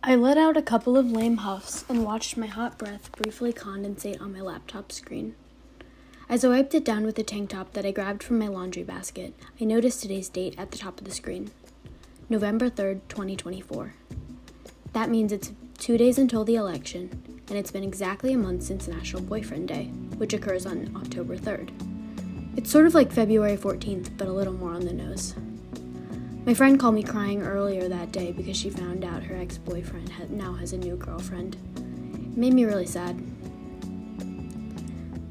I let out a couple of lame huffs and watched my hot breath briefly condensate on my laptop screen. As I wiped it down with a tank top that I grabbed from my laundry basket, I noticed today's date at the top of the screen, November 3rd, 2024. That means it's 2 days until the election, and it's been exactly a month since National Boyfriend Day, which occurs on October 3rd. It's sort of like February 14th, but a little more on the nose. My friend called me crying earlier that day because she found out her ex-boyfriend now has a new girlfriend. It made me really sad.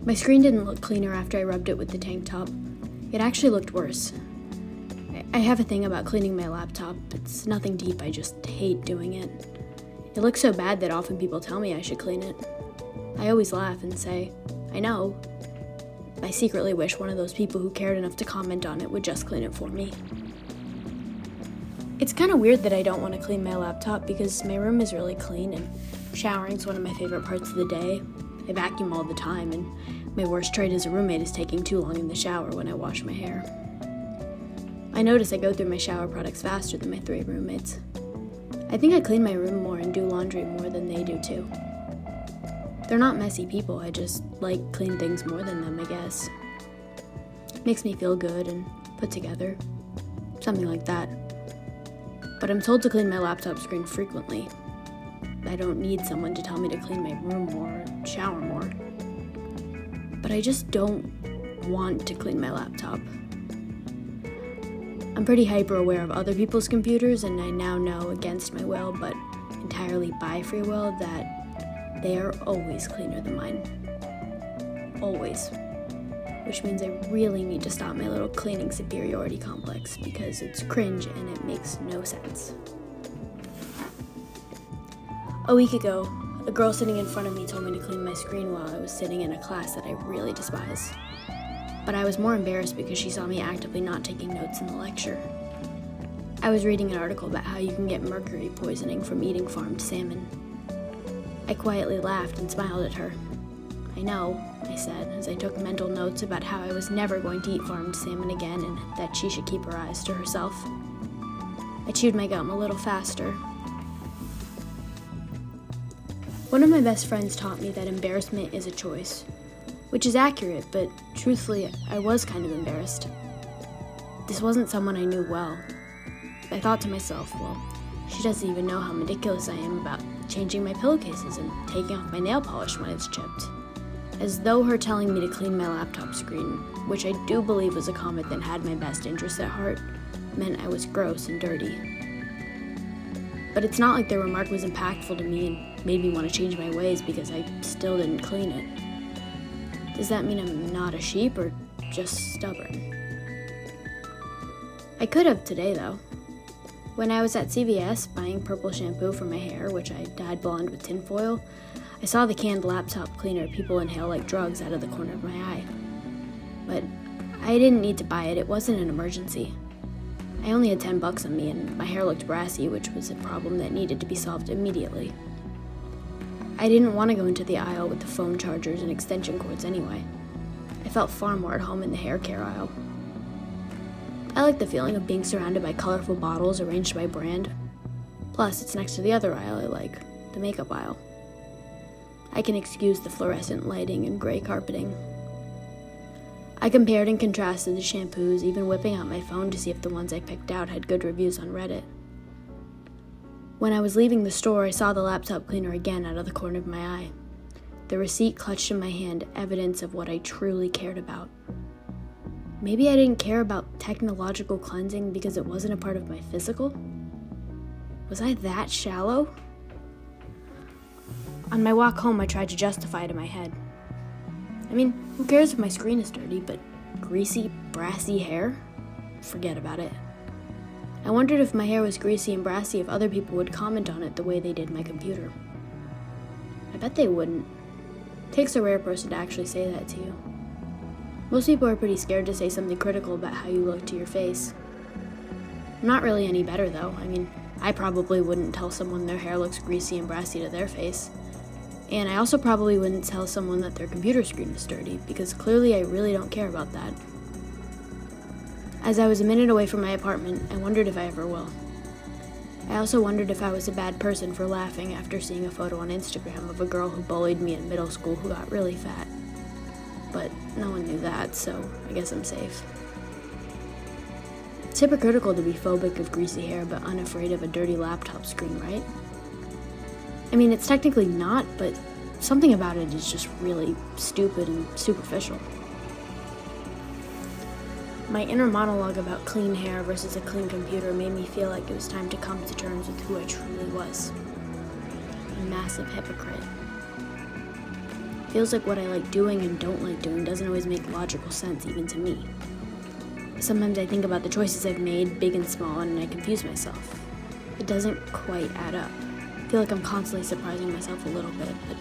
My screen didn't look cleaner after I rubbed it with the tank top. It actually looked worse. I have a thing about cleaning my laptop. It's nothing deep, I just hate doing it. It looks so bad that often people tell me I should clean it. I always laugh and say, I know. I secretly wish one of those people who cared enough to comment on it would just clean it for me. It's kind of weird that I don't want to clean my laptop because my room is really clean and showering's one of my favorite parts of the day. I vacuum all the time, and my worst trait as a roommate is taking too long in the shower when I wash my hair. I notice I go through my shower products faster than my 3 roommates. I think I clean my room more and do laundry more than they do too. They're not messy people, I just like clean things more than them, I guess. It makes me feel good and put together. Something like that. But I'm told to clean my laptop screen frequently. I don't need someone to tell me to clean my room more or shower more. But I just don't want to clean my laptop. I'm pretty hyper aware of other people's computers, and I now know against my will, but entirely by free will, that they are always cleaner than mine. Always. Which means I really need to stop my little cleaning superiority complex because it's cringe and it makes no sense. A week ago, a girl sitting in front of me told me to clean my screen while I was sitting in a class that I really despise. But I was more embarrassed because she saw me actively not taking notes in the lecture. I was reading an article about how you can get mercury poisoning from eating farmed salmon. I quietly laughed and smiled at her. I know, I said, as I took mental notes about how I was never going to eat farmed salmon again and that she should keep her eyes to herself. I chewed my gum a little faster. One of my best friends taught me that embarrassment is a choice, which is accurate, but truthfully, I was kind of embarrassed. This wasn't someone I knew well. I thought to myself, well, she doesn't even know how ridiculous I am about changing my pillowcases and taking off my nail polish when it's chipped. As though her telling me to clean my laptop screen, which I do believe was a comment that had my best interests at heart, meant I was gross and dirty. But it's not like the remark was impactful to me and made me want to change my ways because I still didn't clean it. Does that mean I'm not a sheep or just stubborn? I could have today, though. When I was at CVS buying purple shampoo for my hair, which I dyed blonde with tinfoil, I saw the canned laptop cleaner people inhale like drugs out of the corner of my eye. But I didn't need to buy it, it wasn't an emergency. I only had $10 on me and my hair looked brassy, which was a problem that needed to be solved immediately. I didn't want to go into the aisle with the phone chargers and extension cords anyway. I felt far more at home in the hair care aisle. I like the feeling of being surrounded by colorful bottles arranged by brand. Plus, it's next to the other aisle I like, the makeup aisle. I can excuse the fluorescent lighting and gray carpeting. I compared and contrasted the shampoos, even whipping out my phone to see if the ones I picked out had good reviews on Reddit. When I was leaving the store, I saw the laptop cleaner again out of the corner of my eye. The receipt clutched in my hand, evidence of what I truly cared about. Maybe I didn't care about technological cleansing because it wasn't a part of my physical? Was I that shallow? On my walk home, I tried to justify it in my head. I mean, who cares if my screen is dirty, but greasy, brassy hair? Forget about it. I wondered if my hair was greasy and brassy if other people would comment on it the way they did my computer. I bet they wouldn't. It takes a rare person to actually say that to you. Most people are pretty scared to say something critical about how you look to your face. I'm not really any better, though. I mean, I probably wouldn't tell someone their hair looks greasy and brassy to their face. And I also probably wouldn't tell someone that their computer screen was dirty, because clearly I really don't care about that. As I was a minute away from my apartment, I wondered if I ever will. I also wondered if I was a bad person for laughing after seeing a photo on Instagram of a girl who bullied me in middle school who got really fat. But no one knew that, so I guess I'm safe. It's hypocritical to be phobic of greasy hair but unafraid of a dirty laptop screen, right? I mean, it's technically not, but something about it is just really stupid and superficial. My inner monologue about clean hair versus a clean computer made me feel like it was time to come to terms with who I truly was. A massive hypocrite. Feels like what I like doing and don't like doing doesn't always make logical sense even to me. Sometimes I think about the choices I've made, big and small, and I confuse myself. It doesn't quite add up. I feel like I'm constantly surprising myself a little bit, but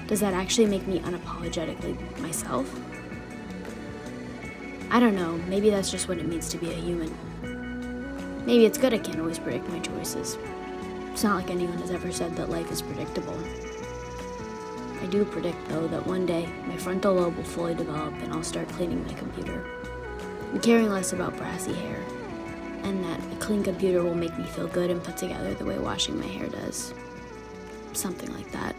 does that actually make me unapologetically myself? I don't know, maybe that's just what it means to be a human. Maybe it's good I can't always predict my choices. It's not like anyone has ever said that life is predictable. I do predict, though, that one day my frontal lobe will fully develop and I'll start cleaning my computer. I'm caring less about brassy hair, and that a clean computer will make me feel good and put together the way washing my hair does. Something like that.